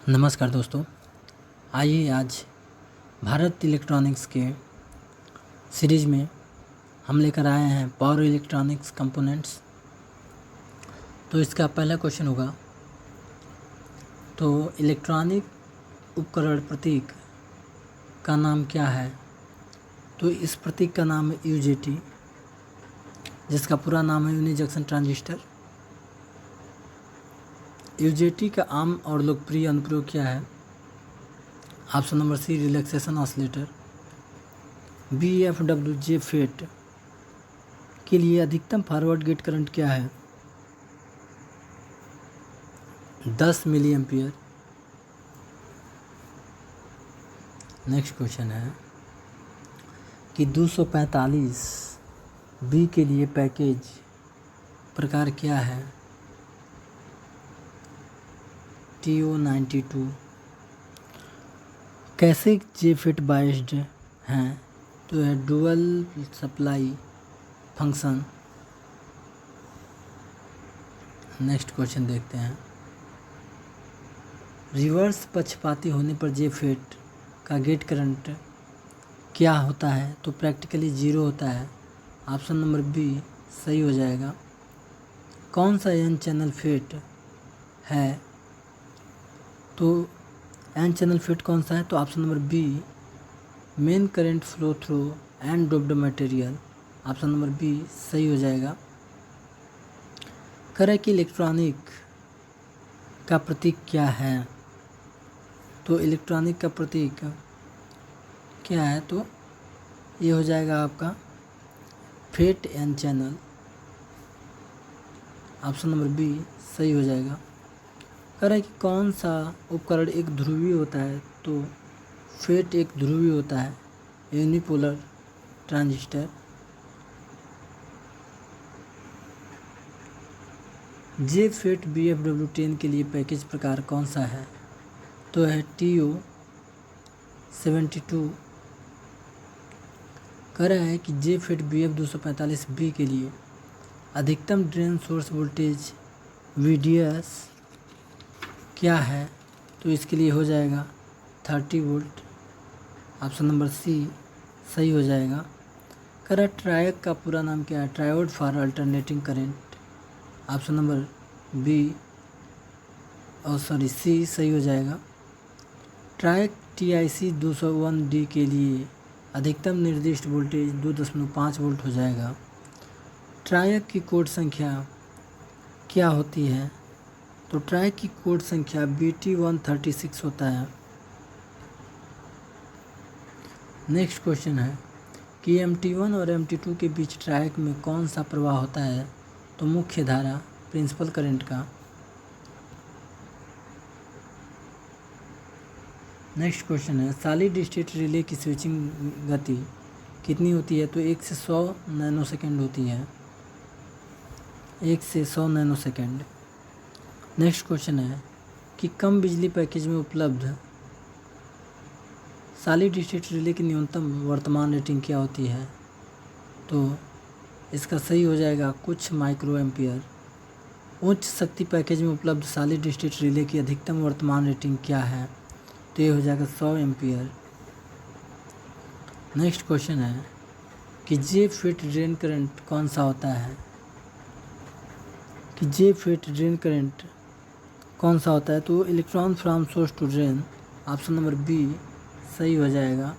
नमस्कार दोस्तों, आइए आज भारत इलेक्ट्रॉनिक्स के सीरीज़ में हम लेकर आए हैं पावर इलेक्ट्रॉनिक्स कंपोनेंट्स। तो इसका पहला क्वेश्चन होगा, तो इलेक्ट्रॉनिक उपकरण प्रतीक का नाम क्या है? तो इस प्रतीक का नाम है यूजेटी, जिसका पूरा नाम है यूनि जंक्शन ट्रांजिस्टर। यूजेटी का आम और लोकप्रिय अनुप्रयोग क्या है? Option number C, relaxation oscillator. BFWJ FET के लिए अधिकतम फॉरवर्ड गेट करंट क्या है? 10 मिली एम्पियर। नेक्स्ट क्वेश्चन है कि 245B के लिए पैकेज प्रकार क्या है? TO92। कैसे JFET बाइस्ड हैं? तो है dual supply function. Next question देखते हैं, रिवर्स पक्षपाती होने पर JFET का गेट करंट क्या होता है? तो प्रैक्टिकली 0 होता है। ऑप्शन नंबर बी सही हो जाएगा। कौन सा एन चैनल फेट है? तो एन चैनल फेट कौन सा है? तो option number B, main current flow through and doped material. Option number B सही हो जाएगा। करें कि इलेक्ट्रॉनिक का प्रतीक क्या है? तो इलेक्ट्रॉनिक का प्रतीक क्या है? तो ये हो जाएगा आपका FET N channel. Option number B सही हो जाएगा। करें कि कौन सा उपकरण एक ध्रुवीय होता है? तो फेट एक ध्रुवीय होता है, यूनिपोलर ट्रांजिस्टर। JFET BFW10 के लिए पैकेज प्रकार कौन सा है? तो है TO72। कह रहा है कि JFET BF245B के लिए अधिकतम ड्रेन सोर्स वोल्टेज VDS क्या है? तो इसके लिए हो जाएगा 30 वोल्ट। ऑप्शन नंबर सी सही हो जाएगा। करें ट्रायक का पूरा नाम क्या है? Triode for alternating current. Option number B C सही हो जाएगा। ट्रायक TIC 201D के लिए अधिकतम निर्दिष्ट वोल्टेज 2.5 वोल्ट हो जाएगा। ट्रायक की कोड संख्या क्या होती है? तो ट्रायक की कोड संख्या BT136 होता है। नेक्स्ट क्वेश्चन है कि MT1 और MT2 के बीच ट्रायक में कौन सा प्रवाह होता है? तो मुख्य धारा, प्रिंसिपल करंट का। नेक्स्ट क्वेश्चन है, सॉलिड स्टेट रिले की स्विचिंग गति कितनी होती है? तो 1 से 100 नैनोसेकंड होती है। 1 से 100 नैनोसेकंड। नेक्स्ट क्वेश्चन है कि कम बिजली पैकेज में उपलब्ध सॉलिड स्टेट रिले की न्यूनतम वर्तमान रेटिंग क्या होती है? तो इसका सही हो जाएगा कुछ माइक्रो एम्पियर। उच्च शक्ति पैकेज में उपलब्ध सॉलिड स्टेट रिले की अधिकतम वर्तमान रेटिंग क्या है? तो ये हो जाएगा 100 एम्पियर। नेक्स्ट क्वेश्चन है कि JFET ड्रेन करंट कौन सा होता है? कि JFET ड्रेन करंट कौन सा होता है? तो electron from source to drain. Option number B सही हो जाएगा।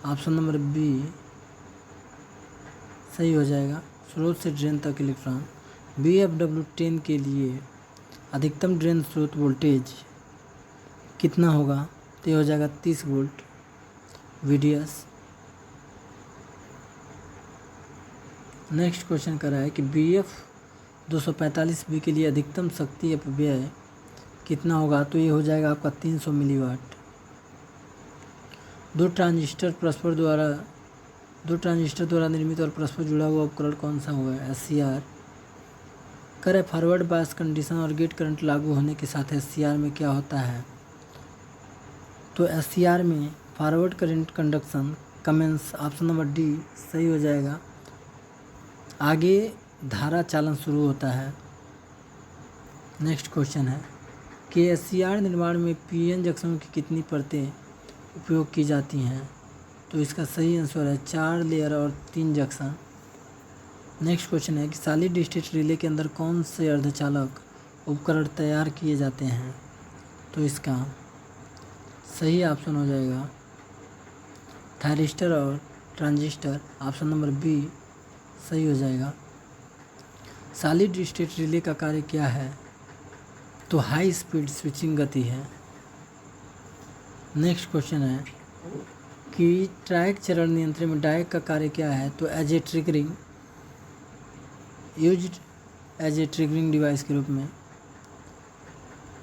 ऑप्शन नंबर बी सही हो जाएगा, स्रोत से ड्रेन तक इलेक्ट्रॉन। BFW10 के लिए अधिकतम ड्रेन स्रोत वोल्टेज कितना होगा? तो ये हो जाएगा 30 वोल्ट VDS। नेक्स्ट क्वेश्चन कर रहा है कि BF245B के लिए अधिकतम शक्ति अपव्यय कितना होगा? तो ये हो जाएगा आपका 300 मिलीवाट। दो ट्रांजिस्टर द्वारा निर्मित और परस्पर जुड़ा हुआ उपकरण कौन सा होगा? SCR। करें फॉरवर्ड बायस कंडीशन और गेट करंट लागू होने के साथ SCR में क्या होता है? तो SCR में forward current conduction commence. Option number D सही हो जाएगा। आगे धारा चालन शुरू होता है। नेक्स्ट क्वेश्चन है KSCR निर्माण में PN जंक्शनों की कितनी परतें उपयोग की जाती हैं? तो इसका सही आंसर है 4 लेयर और 3 जंक्शन। नेक्स्ट क्वेश्चन है कि सॉलिड स्टेट रिले के अंदर कौन से अर्धचालक उपकरण तैयार किए जाते हैं? तो इसका सही ऑप्शन हो जाएगा थायरिस्टर और ट्रांजिस्टर। ऑप्शन नंबर बी सही हो जाएगा। सॉलिड स्टेट रिले का कार्य क्या है? तो हाई स्पीड स्विचिंग गति है। नेक्स्ट क्वेश्चन है कि ट्रैक चरण नियंत्रण में डायक का कार्य क्या है? तो as a triggering used as a triggering device के रूप में।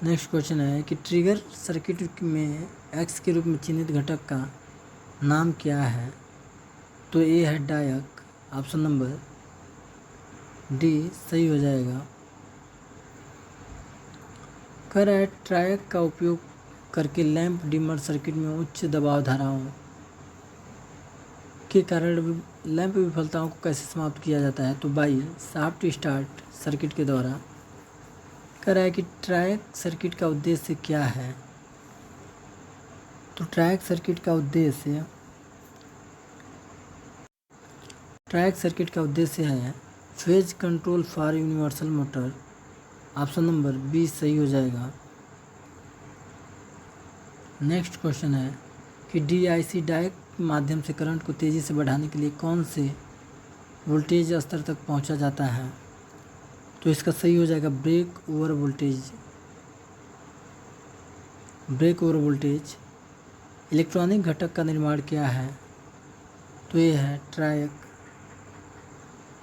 नेक्स्ट क्वेश्चन है कि ट्रिगर सर्किट में एक्स के रूप में चिन्हित घटक का नाम क्या है? तो ए है डायक। ऑप्शन नंबर डी सही हो जाएगा। कह रहा है ट्रायक का उपयोग करके लैंप डिमर सर्किट में उच्च दबाव धाराओं के कारण लैंप विफलताओं को कैसे समाप्त किया जाता है? तो बाई सॉफ्ट स्टार्ट सर्किट के द्वारा। कह रहा है कि ट्रायक सर्किट का उद्देश्य क्या है? तो ट्रायक सर्किट का उद्देश्य है phase control for universal motor. Option number B सही हो जाएगा। नेक्स्ट क्वेश्चन है कि DIC डायक माध्यम से करंट को तेज़ी से बढ़ाने के लिए कौन से वोल्टेज स्तर तक पहुंचा जाता है? तो इसका सही हो जाएगा ब्रेक ओवर वोल्टेज। इलेक्ट्रॉनिक घटक का निर्माण क्या है? तो ये है ट्रायक।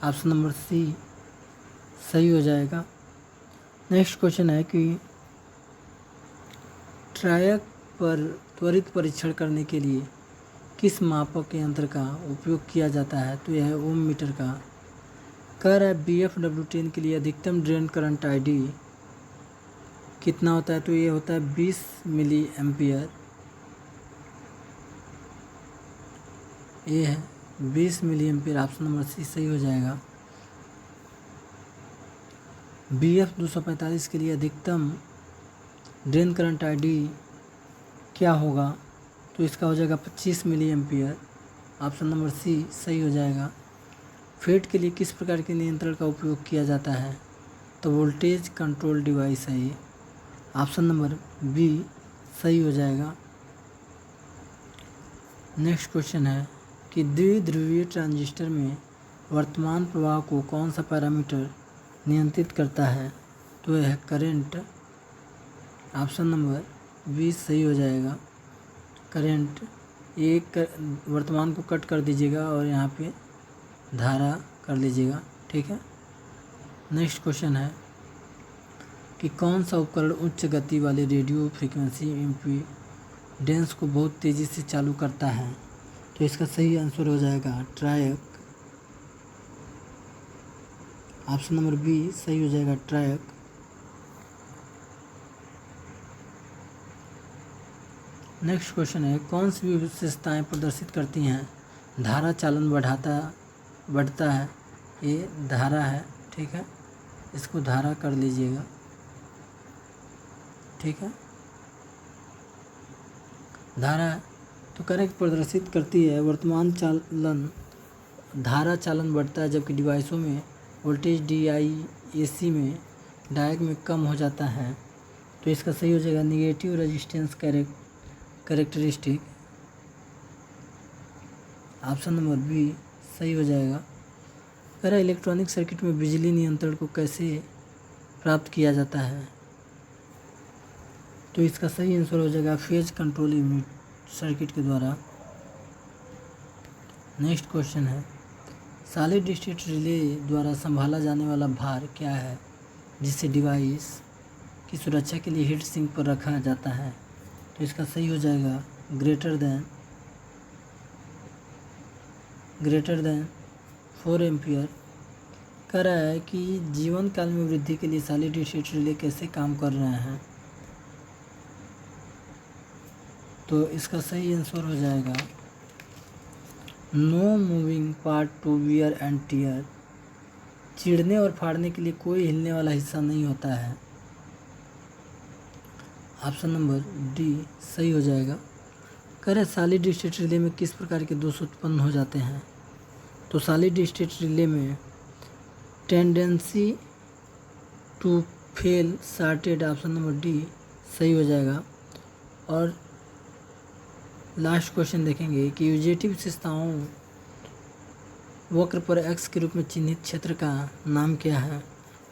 ऑप्शन नंबर सी सही हो जाएगा। नेक्स्ट क्वेश्चन है कि ट्रायक पर त्वरित परीक्षण करने के लिए किस मापक यंत्र का उपयोग किया जाता है? तो यह है ओम मीटर का। कह रहा है BFW10 के लिए अधिकतम ड्रेन करंट ID कितना होता है? तो ये होता है 20 मिली एम्पियर। ये है 20 milli ampere. Option number C सही हो जाएगा। BF 245 के लिए अधिकतम ड्रेन करंट ID क्या होगा? तो इसका हो जाएगा 25 milli ampere. Option number C सही हो जाएगा। फेट के लिए किस प्रकार के नियंत्रण का उपयोग किया जाता है? तो वोल्टेज कंट्रोल डिवाइस है ये। ऑप्शन नंबर बी सही हो जाएगा। नेक्स्ट क्वेश्चन है कि द्विध्रुवीय ट्रांजिस्टर में वर्तमान प्रवाह को कौन सा पैरामीटर नियंत्रित करता है? तो यह है करंट। ऑप्शन नंबर बी सही हो जाएगा। करंट एक वर्तमान को कट कर दीजिएगा और यहाँ पे धारा कर लीजिएगा, ठीक है। नेक्स्ट क्वेश्चन है कि कौन सा उपकरण उच्च गति वाले रेडियो फ्रीक्वेंसी इम्पीडेंस को बहुत तेज़ी से चालू करता है? तो इसका सही आंसर हो जाएगा ट्रायक। ऑप्शन नंबर बी सही हो जाएगा ट्रायक। नेक्स्ट क्वेश्चन है कौन सी विशेषताएं प्रदर्शित करती हैं धारा चालन बढ़ता है? ये धारा है, ठीक है, इसको धारा कर लीजिएगा, ठीक है। धारा तो करेक्ट प्रदर्शित करती है वर्तमान चालन, धारा चालन बढ़ता है जबकि डिवाइसों में वोल्टेज DIAC में डायक में कम हो जाता है। तो इसका सही हो जाएगा negative resistance characteristic. Option number B सही हो जाएगा। कह रहा है इलेक्ट्रॉनिक सर्किट में बिजली नियंत्रण को कैसे प्राप्त किया जाता है? तो इसका सही आंसर हो जाएगा फेज कंट्रोल यूनिट सर्किट के द्वारा। नेक्स्ट क्वेश्चन है सॉलिड स्टेट रिले द्वारा संभाला जाने वाला भार क्या है जिसे डिवाइस की सुरक्षा के लिए हीट सिंक पर रखा जाता है? तो इसका सही हो जाएगा ग्रेटर देन 4 एम्पियर। कह रहा है कि जीवन काल में वृद्धि के लिए सॉलिड स्टेट रिले कैसे काम कर रहे हैं? तो इसका सही आंसर हो जाएगा no moving part to wear and tear. चिढ़ने और फाड़ने के लिए कोई हिलने वाला हिस्सा नहीं होता है। ऑप्शन नंबर डी सही हो जाएगा। कह रहे सॉलिड स्टेट रिले में किस प्रकार के दोष उत्पन्न हो जाते हैं? तो सॉलिड स्टेट रिले में tendency to fail shorted, option number D सही हो जाएगा। और लास्ट क्वेश्चन देखेंगे कि यूजेटिव विशेषताओं वक्र पर एक्स के रूप में चिन्हित क्षेत्र का नाम क्या है?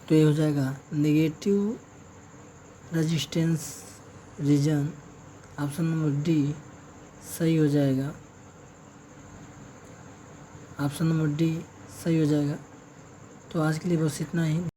तो ये हो जाएगा negative resistance region, option number D सही हो जाएगा। ऑप्शन नंबर डी सही हो जाएगा। तो आज के लिए बस इतना ही।